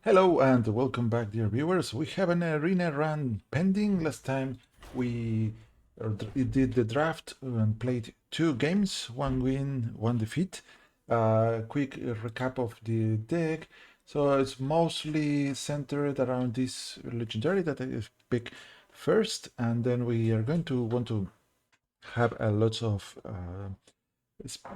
Hello and welcome back, dear viewers. We have an arena run pending. Last time we did the draft and played 2 games, 1 win, 1 defeat. Quick recap of the deck. So it's mostly centered around this legendary that I pick first, and then we are going to want to have a lot of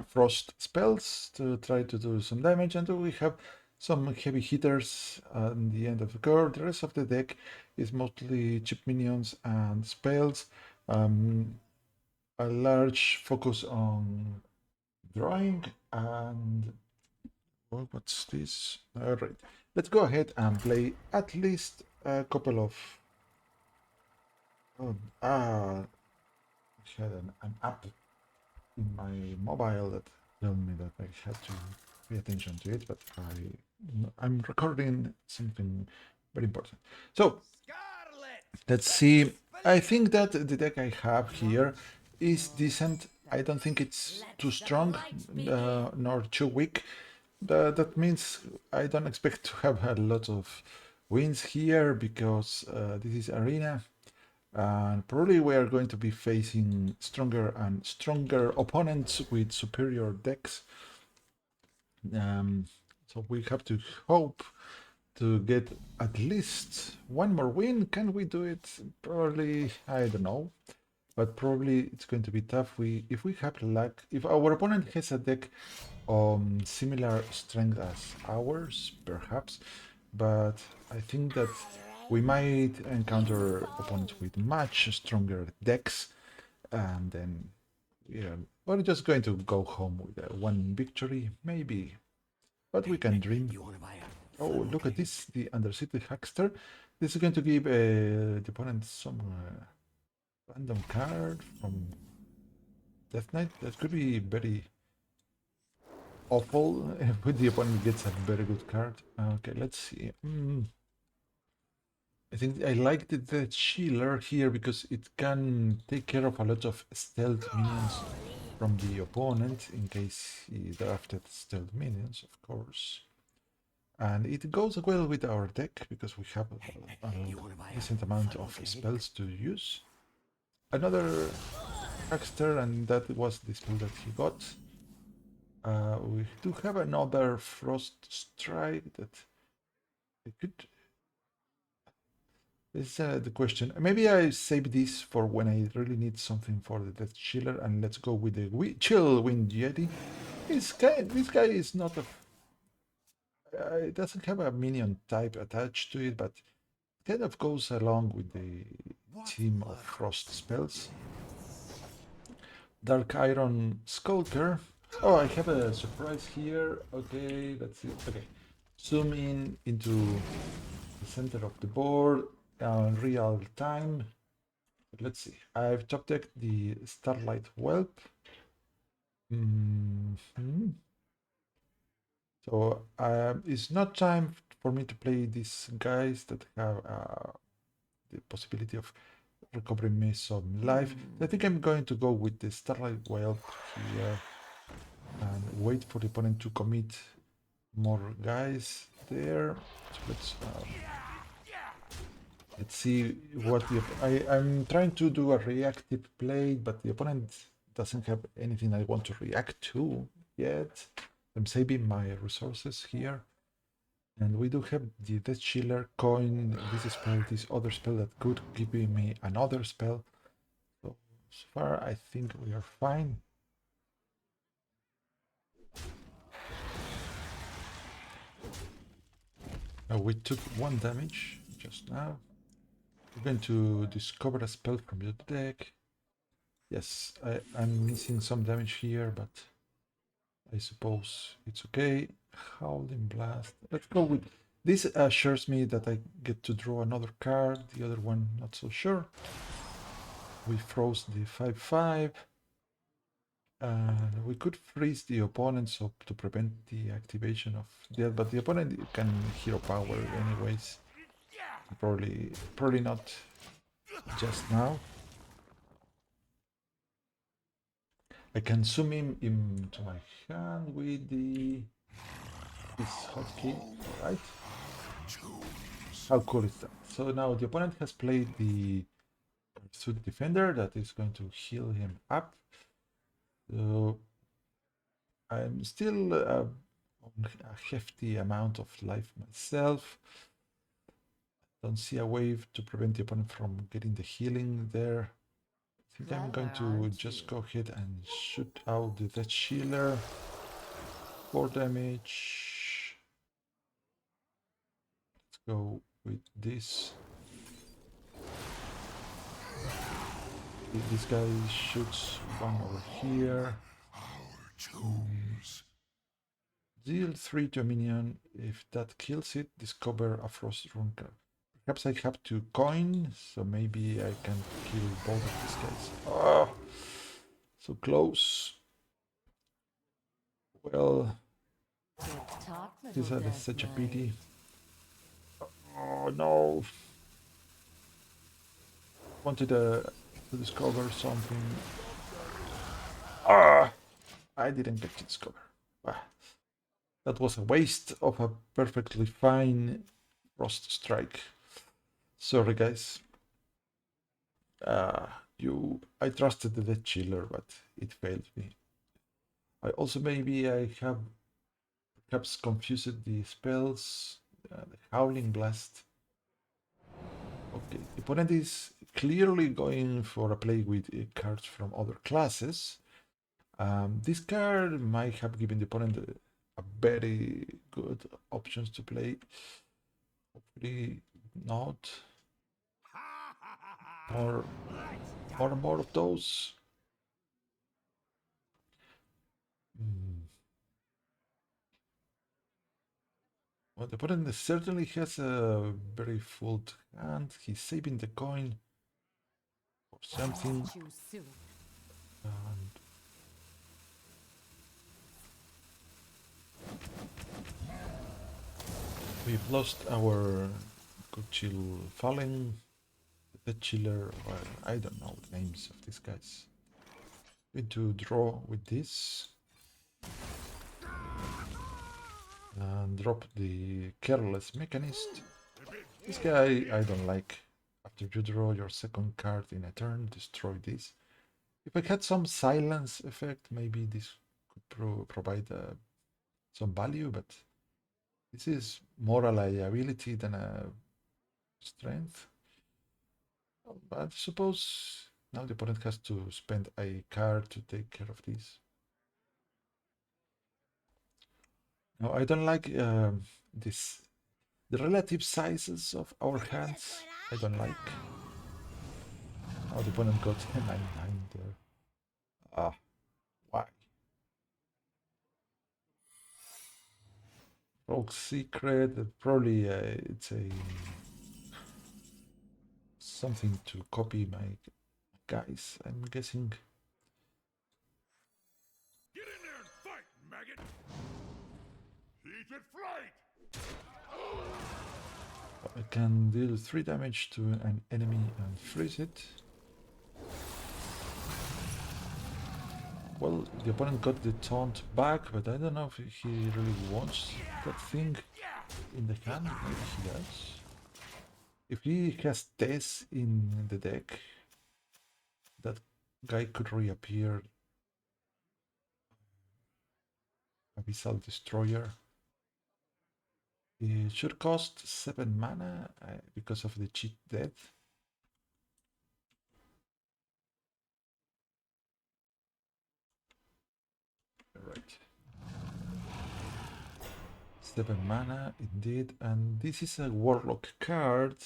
frost spells to try to do some damage, and we have some heavy hitters at the end of the curve. The rest of the deck is mostly cheap minions and spells. A large focus on drawing and what's this? All right, let's go ahead and play at least a couple of. Oh, I had an app in my mobile that told me that I had to pay attention to it, but I'm recording something very important. So let's see. I think that the deck I have here is decent. I don't think it's too strong nor too weak. That means I don't expect to have a lot of wins here because this is arena, and probably we are going to be facing stronger and stronger opponents with superior decks. So we have to hope to get at least one more win. Can we do it? Probably, I don't know. But probably it's going to be tough. If we have luck, if our opponent has a deck similar strength as ours, perhaps. But I think that we might encounter opponents with much stronger decks, and then yeah, we're just going to go home with one victory, maybe. But we can dream. Oh, look at this, the Undercity Huckster. This is going to give the opponent some random card from Death Knight. That could be very awful when the opponent gets a very good card. Okay, let's see. I think I like the Chiller here because it can take care of a lot of stealth minions from the opponent in case he drafted stealth minions, of course. And it goes well with our deck because we have a decent amount of spells to use. Another Huckster, and that was the spell that he got. We do have another Frost Strike that I could. This is the question. Maybe I save this for when I really need something for the Death Chiller, and let's go with the Chill Wind Yeti. This guy is not a. It doesn't have a minion type attached to it, but kind of goes along with the team of frost spells. Dark Iron Skulker. Oh, I have a surprise here. Okay, that's it. Okay, zoom in into the center of the board in real time. Let's see. I've top decked the Starlight Whelp. So it's not time for me to play these guys that have the possibility of recovering me some life. I think I'm going to go with the Starlight Whelp here and wait for the opponent to commit more guys there. So let's see what I'm trying to do a reactive play, but the opponent doesn't have anything I want to react to yet. I'm saving my resources here. And we do have the Death Chiller coin, this spell, this other spell that could give me another spell. So far, I think we are fine. We took 1 damage just now. We're going to discover a spell from the deck. Yes, I'm missing some damage here, but I suppose it's okay. Howling Blast. Let's go with this. Assures me that I get to draw another card. The other one, not so sure. We froze the 5/5. We could freeze the opponent so to prevent the activation of the, but the opponent can hero power anyways. Probably not just now. I can zoom him into my hand with this hotkey, right? How cool is that? So now the opponent has played the Pursuit Defender that is going to heal him up. So I'm still on a hefty amount of life myself. Don't see a way to prevent the opponent from getting the healing there. I think I'm going to just go ahead and shoot out the Death Shieler. 4 damage. Let's go with this. This guy shoots one over here. Deal 3 to a minion. If that kills it, discover a Frost Rune card. Perhaps I have to coin, so maybe I can kill both of these guys. Oh, so close. Well, this is such a pity. Oh no. Wanted to discover something. Ah, I didn't get to discover. Ah, that was a waste of a perfectly fine Frost Strike. Sorry, guys. I trusted the Death Chiller, but it failed me. Maybe I have perhaps confused the spells. The Howling Blast. Okay, the opponent is clearly going for a play with cards from other classes. This card might have given the opponent a very good options to play. Hopefully not. More of those. Well, the opponent certainly has a very full hand. He's saving the coin or something. And we've lost our good chill Fallen, the Chiller, or I don't know the names of these guys. Going to draw with this. And drop the Careless Mechanist. This guy I don't like. After you draw your second card in a turn, destroy this. If I had some silence effect, maybe this could provide some value, but this is more a liability than a strength. But I suppose now the opponent has to spend a card to take care of this. No, I don't like this. The relative sizes of our hands, I don't like. Now the opponent got 9-9 there. Ah, why? Rogue Secret, probably it's a something to copy my guys, I'm guessing. Get in there and fight, maggot! Heat at flight! I can deal 3 damage to an enemy and freeze it. Well, the opponent got the taunt back, but I don't know if he really wants that thing in the hand. Maybe he does. If he has this in the deck, that guy could reappear. Abyssal Destroyer. It should cost 7 mana because of the cheat death. Right. 7 mana indeed, and this is a Warlock card,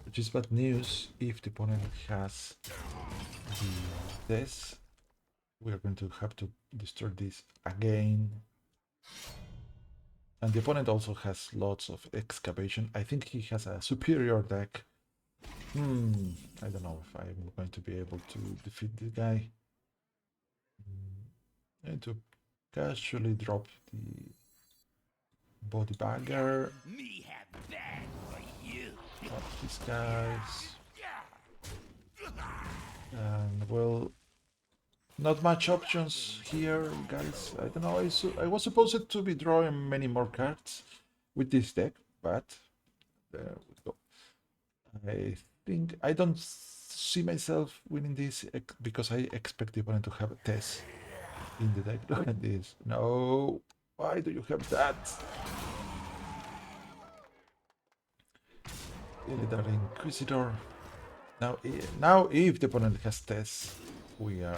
which is bad news if the opponent has the death. We are going to have to destroy this again. And the opponent also has lots of excavation. I think he has a superior deck. I don't know if I'm going to be able to defeat this guy. I need to casually drop the body bagger. These guys. And well, not much options here, guys. I don't know. I was supposed to be drawing many more cards with this deck, but There we go. I think I don't see myself winning this because I expect the opponent to have a test in the deck. Look at this. No. Why do you have that? Illidan Inquisitor. Now if the opponent has test, we are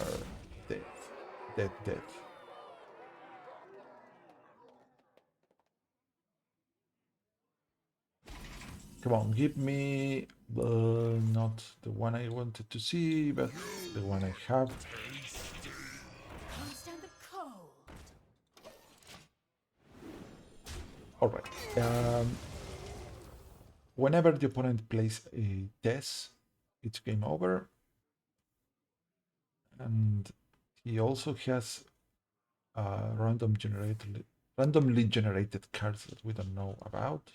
dead. Dead. Come on, give me not the one I wanted to see, but the one I have. Can't stand the cold. All right. Whenever the opponent plays a test, it's game over. And he also has randomly generated cards that we don't know about.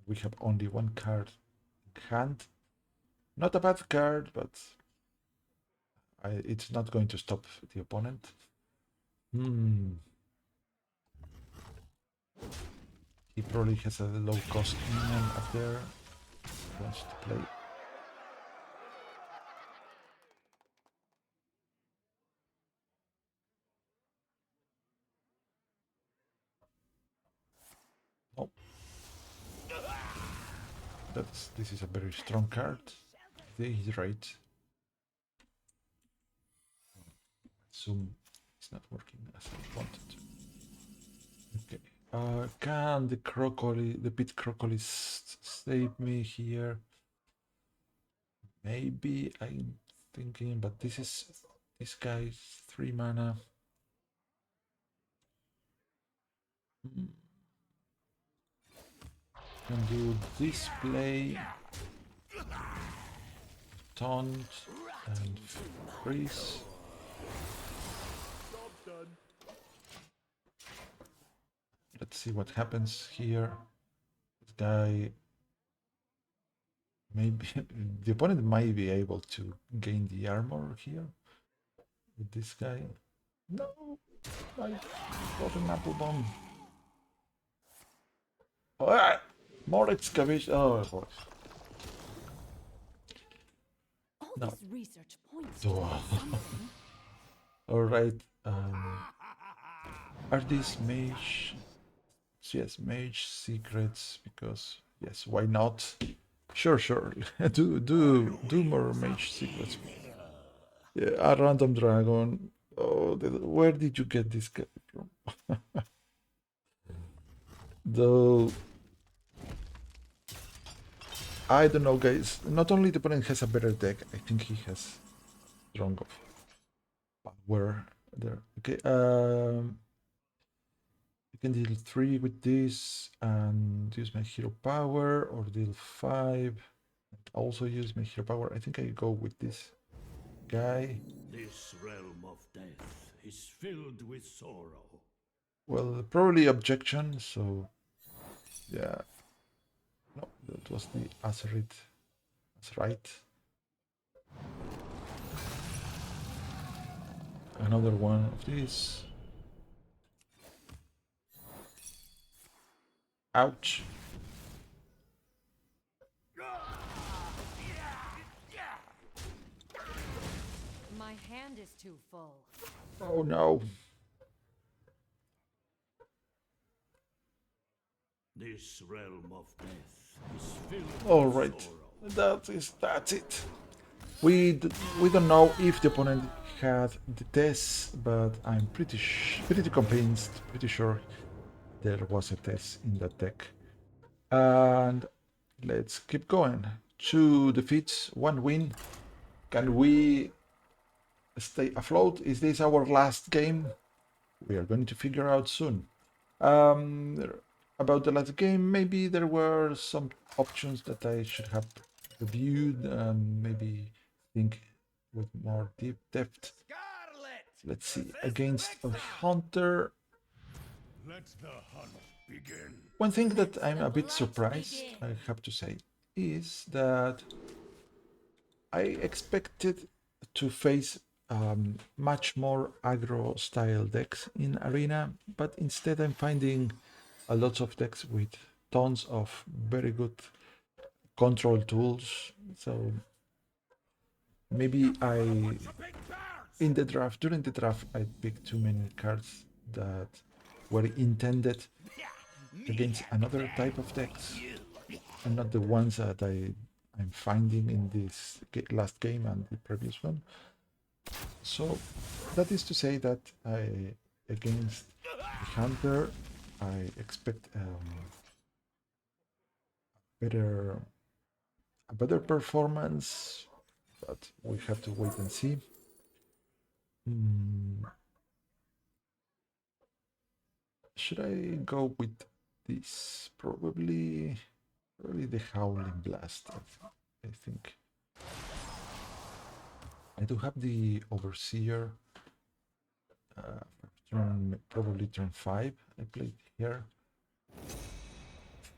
We have only one card in hand. Not a bad card, but it's not going to stop the opponent. He probably has a low cost minion up there. He wants to play. Oh. This is a very strong card. He's right. Zoom is not working as I wanted to. Okay. Can the pit crocolies save me here? Maybe I'm thinking, but this guy's 3 mana. Can do this play, taunt, and freeze. Let's see what happens here. This guy, maybe the opponent might be able to gain the armor here with this guy. No, I got an apple bomb. Oh, more excavation. Oh boy. All No. this research points to something. All right. Are these mage? Yes, mage secrets. Because yes, why not? Sure. do more mage secrets. Yeah, a random dragon. Oh, where did you get this guy from? Though I don't know, guys. Not only the opponent has a better deck, I think he has strong power there. Okay. I can deal 3 with this and use my hero power, or deal 5. And also use my hero power. I think I go with this guy. This realm of death is filled with sorrow. Well, probably objection, so yeah. No, that was the Azerit. That's right. Another one of these. Ouch. My hand is too full. Oh no. This realm of death is filled All with right. sorrow. That's it. We don't know if the opponent had the test, but I'm pretty convinced, pretty sure there was a test in that deck. And let's keep going. 2 defeats, 1 win. Can we stay afloat? Is this our last game? We are going to figure out soon. About the last game, maybe there were some options that I should have reviewed and maybe think with more deep depth. Let's see. Against a hunter. Let the hunt begin. One thing that I'm a bit surprised, I have to say, is that I expected to face much more aggro style decks in Arena, but instead I'm finding a lot of decks with tons of very good control tools. So maybe in the draft, during the draft, I picked too many cards that were intended against another type of decks, and not the ones that I'm finding in this last game and the previous one. So that is to say that against the Hunter, I expect better a better performance, but we have to wait and see. Hmm, should I go with this? Probably the Howling Blast. I think I do have the Overseer. Probably turn 5. I played here.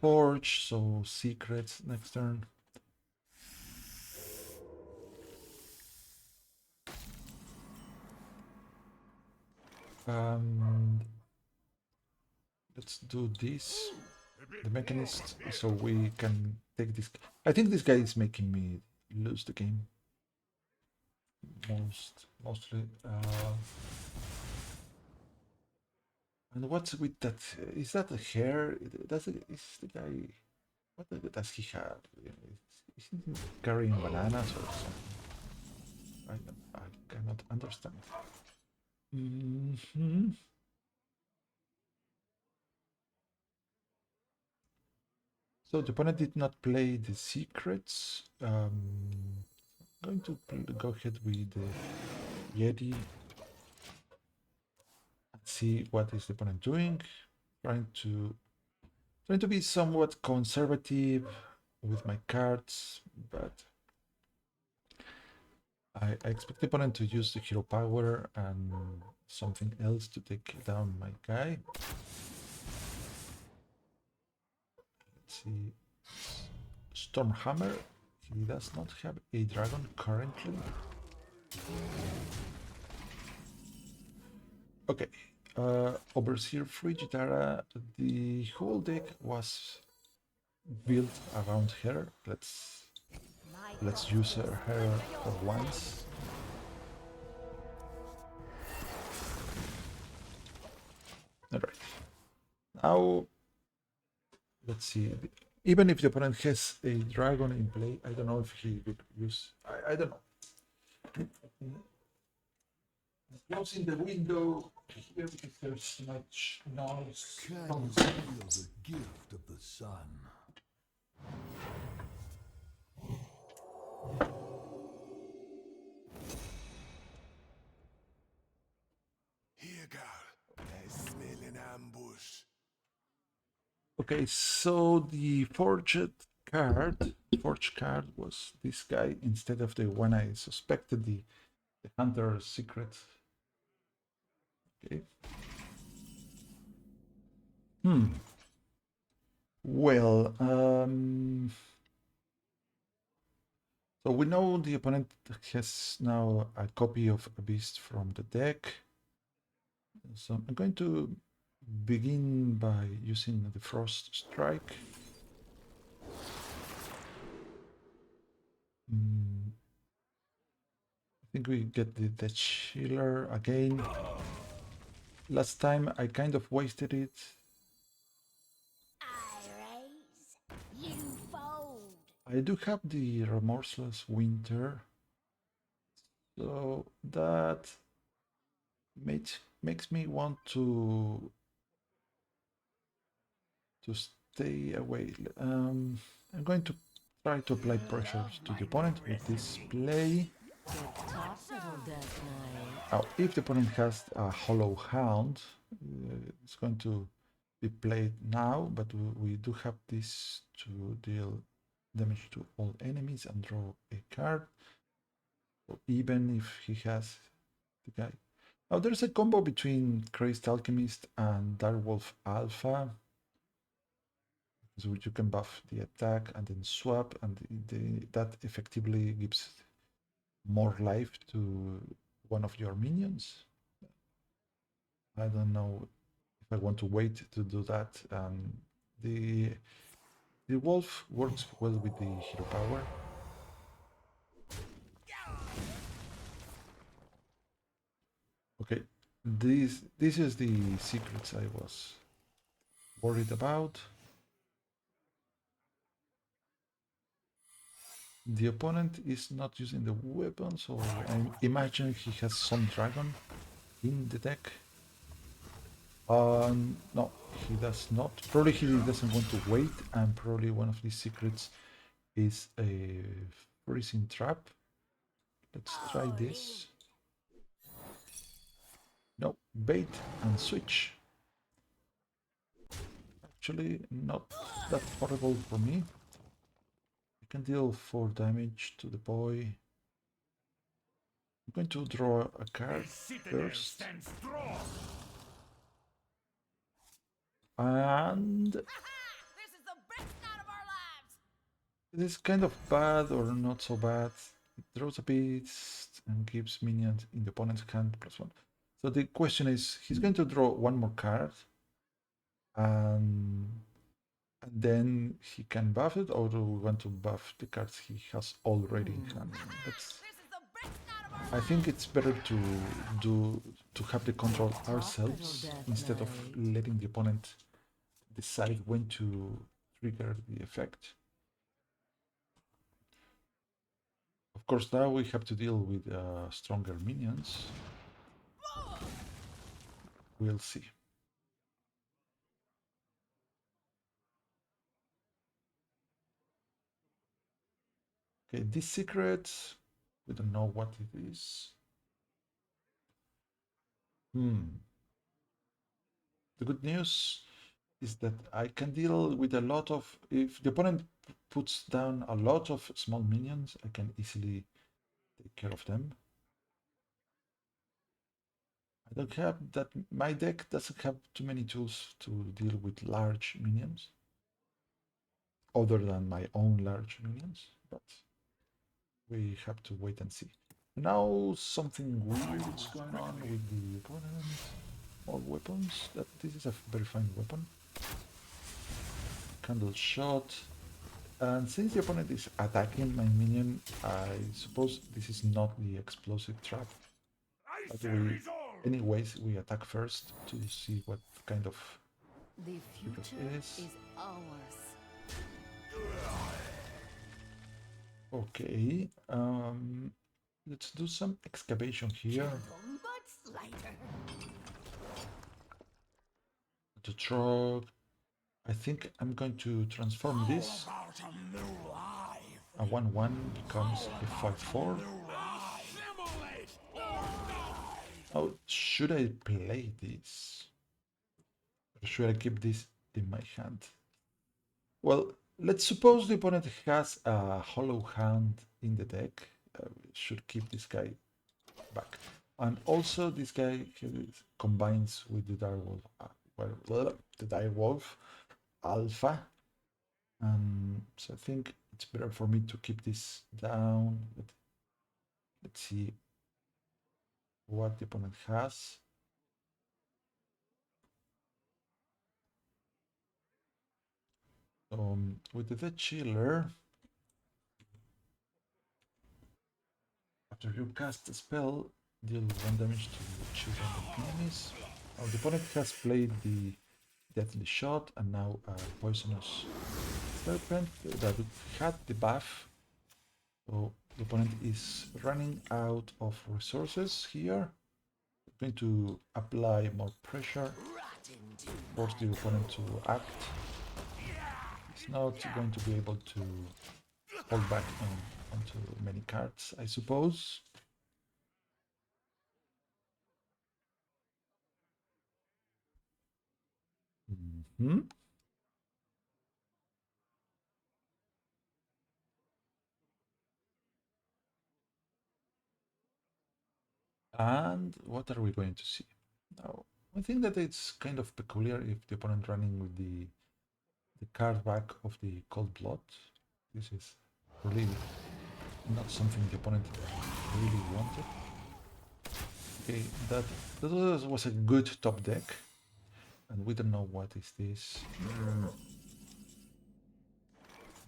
Forge, so secrets next turn. Let's do this. The Mechanist, so we can take this. I think this guy is making me lose the game. Mostly. And what's with that? Is that a hair? Is the guy? What does he have? Is he carrying bananas or something? I cannot understand. So the opponent did not play the secrets. I'm going to go ahead with the Yeti. See what is the opponent doing. Trying to be somewhat conservative with my cards, but I expect the opponent to use the hero power and something else to take down my guy. Let's see. Stormhammer. He does not have a dragon currently. Okay. Overseer Frigidara. The whole deck was built around her. Let's use her for once. All right. Now, let's see. Even if the opponent has a dragon in play, I don't know if he would use. I don't know. Closing the window here because there's much noise. Can you feel the gift of the sun? Here, girl. I smell an ambush. Okay, so the forged card was this guy instead of the one I suspected, the Hunter's Secret. Okay. Well, so we know the opponent has now a copy of a beast from the deck. So I'm going to begin by using the Frost Strike. I think we get the Chiller again. Last time I kind of wasted it. I do have the Remorseless Winter, so that makes me want to stay away. I'm going to try to apply pressure to the opponent with this play. Now, if the opponent has a Hollow Hound, it's going to be played now, but we do have this to deal damage to all enemies and draw a card. So even if he has the guy. Now there's a combo between Crazed Alchemist and Direwolf Alpha. So you can buff the attack and then swap, and that effectively gives more life to one of your minions. I don't know if I want to wait to do that. The the wolf works well with the hero power. Okay, this is the secrets I was worried about. The opponent is not using the weapon, so I imagine he has some dragon in the deck. No, he does not. Probably he doesn't want to wait, and probably one of these secrets is a freezing trap. Let's try this. No, bait and switch. Actually, not that horrible for me. I can deal 4 damage to the boy. I'm going to draw a card The citadel first. stands strong. And This is the best night of our lives. it is kind of bad or not so bad. It draws a beast and gives minions in the opponent's hand +1. So the question is, he's going to draw 1 more card. And then he can buff it, or do we want to buff the cards he has already in hand? I think it's better to have the control ourselves instead of letting the opponent decide when to trigger the effect. Of course, now we have to deal with stronger minions. We'll see. Okay, this secret, we don't know what it is. The good news is that I can deal with a lot of... If the opponent puts down a lot of small minions, I can easily take care of them. I don't have that... My deck doesn't have too many tools to deal with large minions, other than my own large minions, but we have to wait and see. Now something weird is going on with the opponent. More weapons. This is a very fine weapon. Candle shot. And since the opponent is attacking my minion, I suppose this is not the explosive trap. But anyways, we attack first to see what kind of The future is ours. Okay, let's do some excavation here. The truck. I think I'm going to transform this. A 1/1 becomes a 5/4. How should I play this? Or should I keep this in my hand? Well, let's suppose the opponent has a hollow hand in the deck. We should keep this guy back. And also this guy combines with the direwolf. The direwolf alpha. So I think it's better for me to keep this down. Let's see what the opponent has. With the Dead Chiller, after you cast a spell, deal 1 damage to children and enemies. The opponent has played the Deathly Shot and now a Poisonous Serpent that had the buff. So the opponent is running out of resources here. We're going to apply more pressure, force the opponent to act. It's not going to be able to hold back onto many cards, I suppose. And what are we going to see? Now, I think that it's kind of peculiar if the opponent running with the card back of the Cold Blood. This is really not something the opponent really wanted. Okay, that was a good top deck. And we don't know what is this.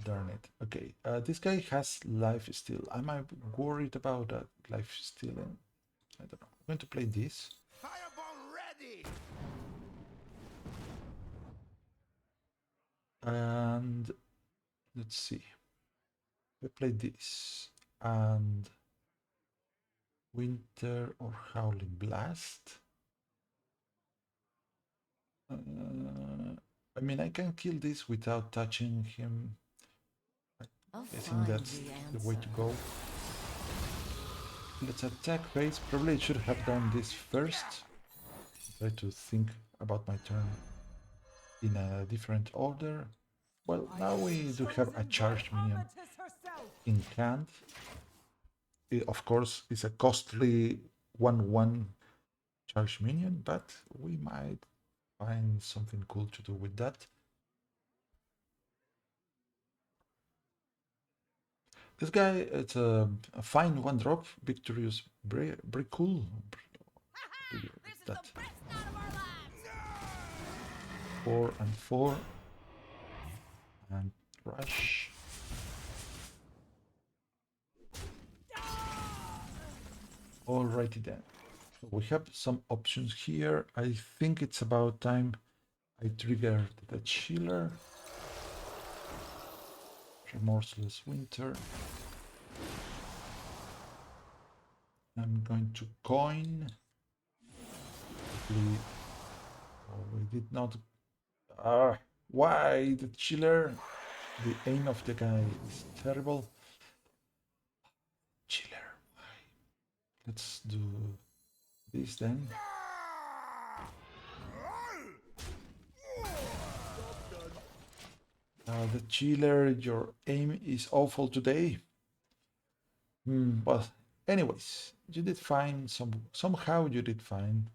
Darn it. Okay, this guy has life steal. Am I worried about that life stealing? I don't know. I'm going to play this. Fireball ready! And let's see. We play this. And Winter or Howling Blast. I mean, I can kill this without touching him. I think that's the way to go. Let's attack phase. Probably I should have done this first. Try to think about my turn in a different order. Well, now we do have a charged minion in hand. It, of course, is a costly 1/1 charged minion, but we might find something cool to do with that. This guy, it's a fine 1-drop, Victorious Brickle. That 4 and 4 and rush. Alrighty then. So we have some options here. I think it's about time I triggered the chiller. Remorseless Winter. I'm going to coin. Oh, we did not. Why the chiller? The aim of the guy is terrible. Chiller, why? Let's do this then. The chiller, your aim is awful today. But anyways, you did fine. Somehow you did fine.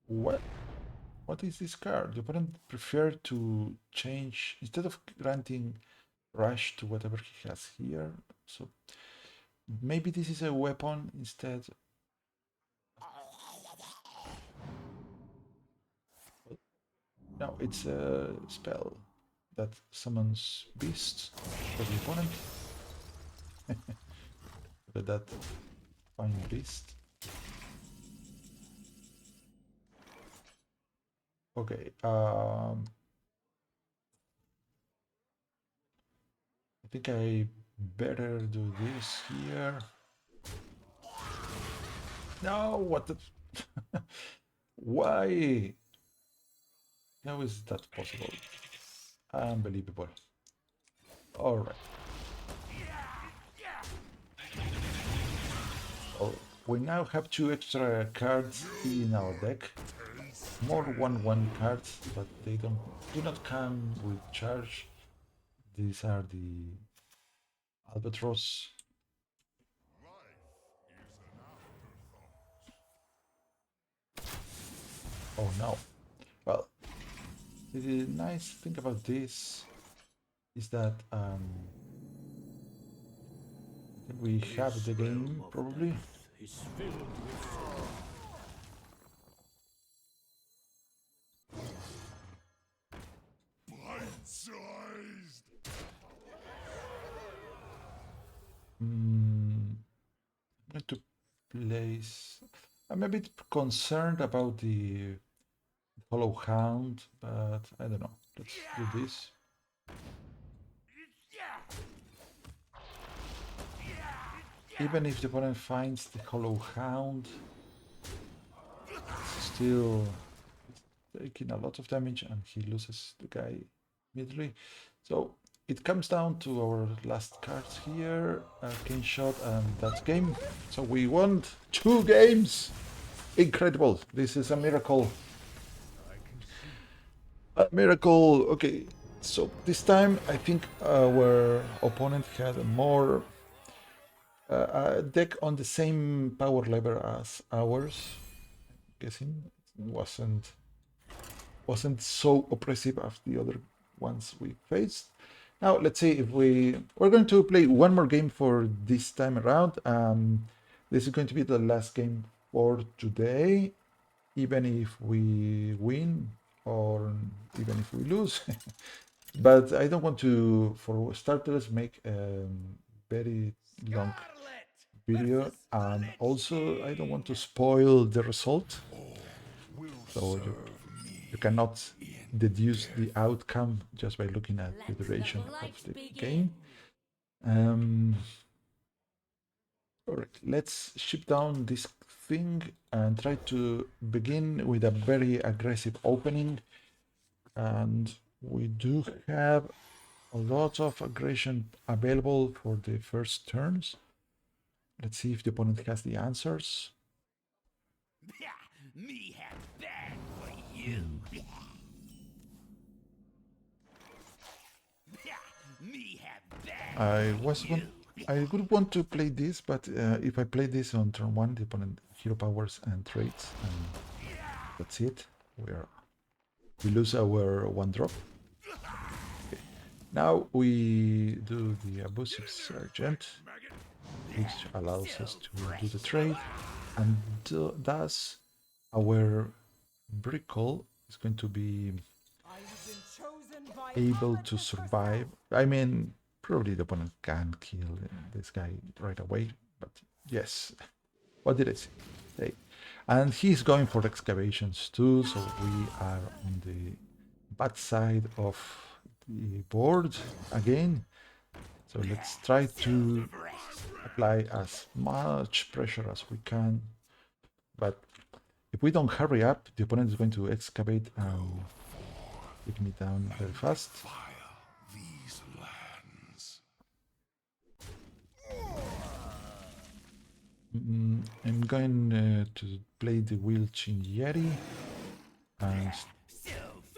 What is this card? The opponent prefer to change instead of granting rush to whatever he has here. So maybe this is a weapon instead. No, it's a spell that summons beasts for the opponent. Look at that fine beast. Okay, I think I better do this here. No, what the... Why? How is that possible? Unbelievable. Alright. Oh, we now have 2 extra cards in our deck. More 1/1 cards, but they do not come with charge. These are the Albatross. Oh no. Well, the nice thing about this is that we have the game probably. I'm going to place. I'm a bit concerned about the Hollow Hound, but I don't know. Let's do this. Even if the opponent finds the Hollow Hound, it's still taking a lot of damage and he loses the guy immediately. So it comes down to our last cards here, Arcane Shot, and that's game. So we won 2 games! Incredible! This is a miracle. A miracle! Okay, so this time I think our opponent had a more deck on the same power level as ours. I'm guessing it wasn't so oppressive as the other ones we faced. Now let's see if we're going to play one more game for this time around. This is going to be the last game for today, even if we win or even if we lose. But I don't want to, for starters, make a very long video, and also I don't want to spoil the result, so you cannot deduce the outcome just by looking at the duration of the game. All right, let's ship down this thing and try to begin with a very aggressive opening. And we do have a lot of aggression available for the first turns. Let's see if the opponent has the answers. Me have that for you. Me have that. I would want to play this, but if I play this on turn 1, the opponent hero powers and trades, and that's it. We lose our 1-drop. Okay. Now we do the abusive sergeant, which allows us to do the trade, and thus our Brickle is going to be able to survive. I mean, probably the opponent can kill this guy right away, but yes. What did I say? Hey. And he's going for excavations too, so we are on the bad side of the board again. So let's try to apply as much pressure as we can. But if we don't hurry up, the opponent is going to excavate and take me down very fast. These lands. I'm going to play the Wheelchin Yeti and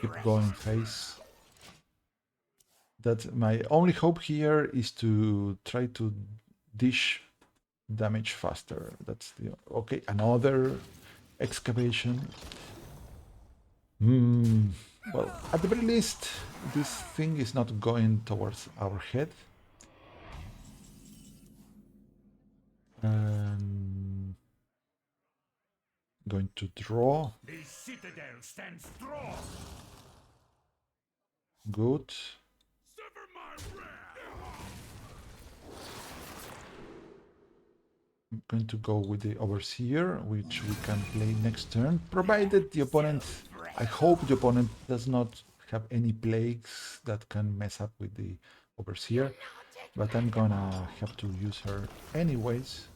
keep going face. That my only hope here is to try to dish damage faster. That's the okay. Another excavation. Well, at the very least, this thing is not going towards our head. Going to draw. The citadel stands strong. Good. Sever my wrath. I'm going to go with the Overseer, which we can play next turn, provided the opponent, I hope the opponent does not have any plagues that can mess up with the Overseer, but I'm gonna have to use her anyways.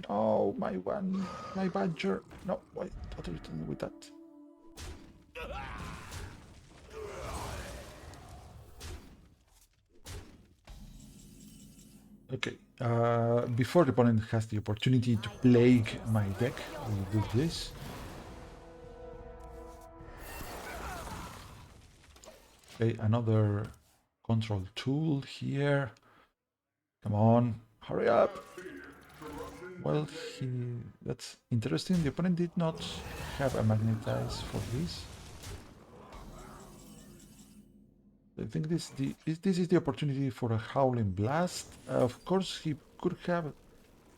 No, my Badger. No, wait, what are you doing with that? Okay, before the opponent has the opportunity to plague my deck, we do this. Okay, another control tool here. Come on, hurry up. Well, that's interesting. The opponent did not have a magnetize for this. I think this is the opportunity for a Howling Blast. Of course, he could have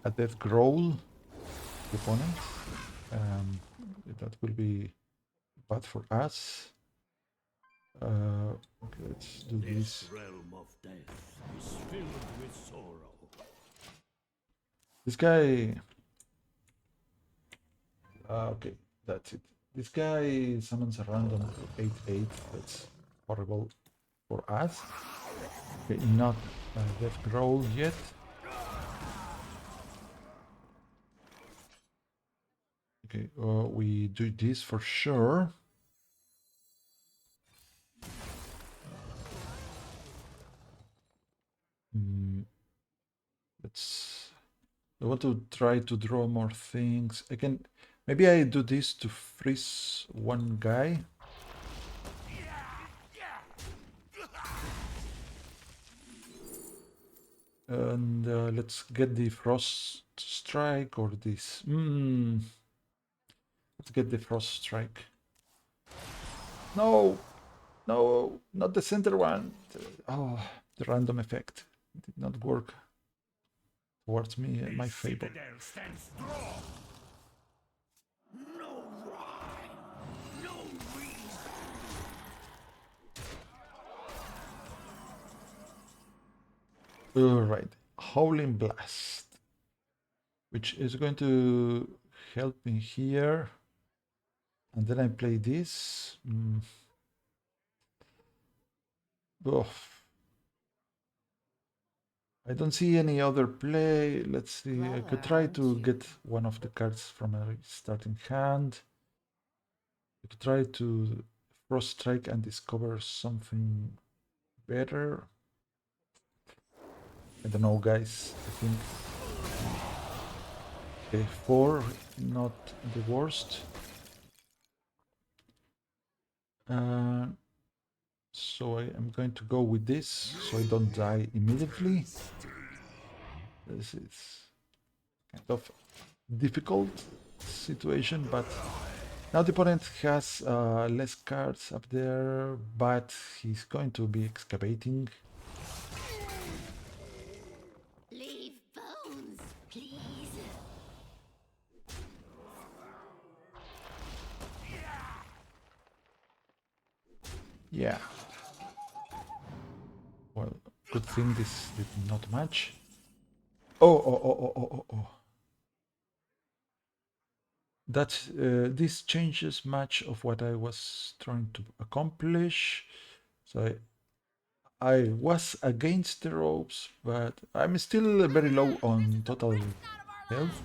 a Death Growl, the opponent. That will be bad for us. Okay, let's do this. Realm of death is filled with sorrow. This guy... okay, that's it. This guy summons a random 8/8. That's horrible for us. Okay, not Death Growl yet. Okay, we do this for sure. I want to try to draw more things. Again, maybe I do this to freeze one guy. And let's get the Frost Strike or this. Let's get the Frost Strike. No, no, not the center one. Oh, the random effect did not work. towards me in my The favor. citadel stands strong. No rhyme, no reason. Alright, Howling Blast, which is going to help me here. And then I play this. Oh, I don't see any other play. Let's see. I Clever, could try aren't to you? get one of the cards from a starting hand. I could try to Frost Strike and discover something better. I don't know, guys. I think okay, 4, not the worst. So I am going to go with this, so I don't die immediately. This is kind of difficult situation, but now the opponent has less cards up there, but he's going to be excavating. Leave bones, please. Yeah. Well, good thing this did not match. Oh. That this changes much of what I was trying to accomplish. So I was against the ropes, but I'm still very low on total health.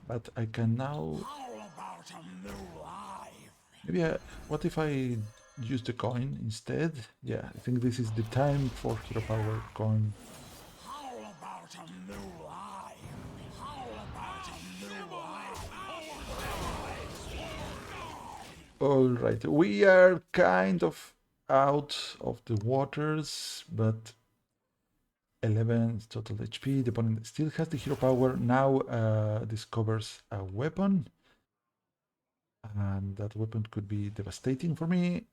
But I can now. How about a new life? Maybe what if I use the coin instead? Yeah, I think this is the time for Hero Power coin. How about a new life? How about a new life? All right, we are kind of out of the waters, but 11 total HP. The opponent still has the Hero Power. Now discovers a weapon. And that weapon could be devastating for me.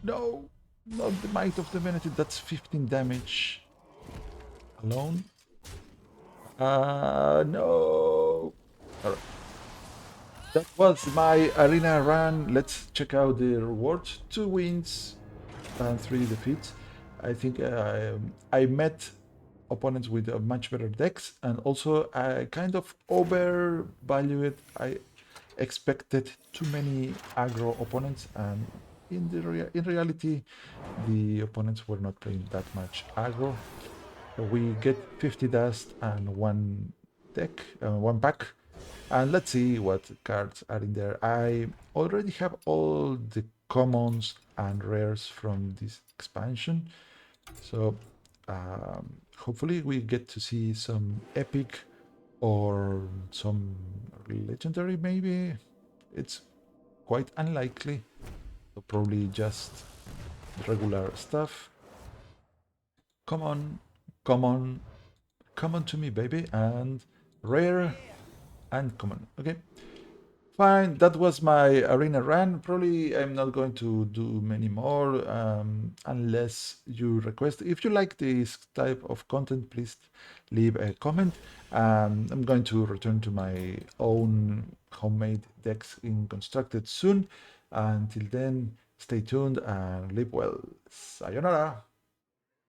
No, not the Might of Divinity. That's 15 damage alone. No. All right. That was my arena run. Let's check out the rewards. 2 wins and 3 defeats. I think I met opponents with a much better decks, and also I kind of overvalued. I expected too many aggro opponents, and in reality, the opponents were not playing that much aggro. So we get 50 dust and one pack. And let's see what cards are in there. I already have all the commons and rares from this expansion. So hopefully we get to see some epic or some legendary maybe. It's quite unlikely. So probably just regular stuff. Come on, come on, come on to me, baby. And rare and common. Okay. Fine, that was my arena run. Probably I'm not going to do many more unless you request. If you like this type of content, please leave a comment. I'm going to return to my own homemade decks in Constructed soon. Until then, stay tuned and live well. Sayonara.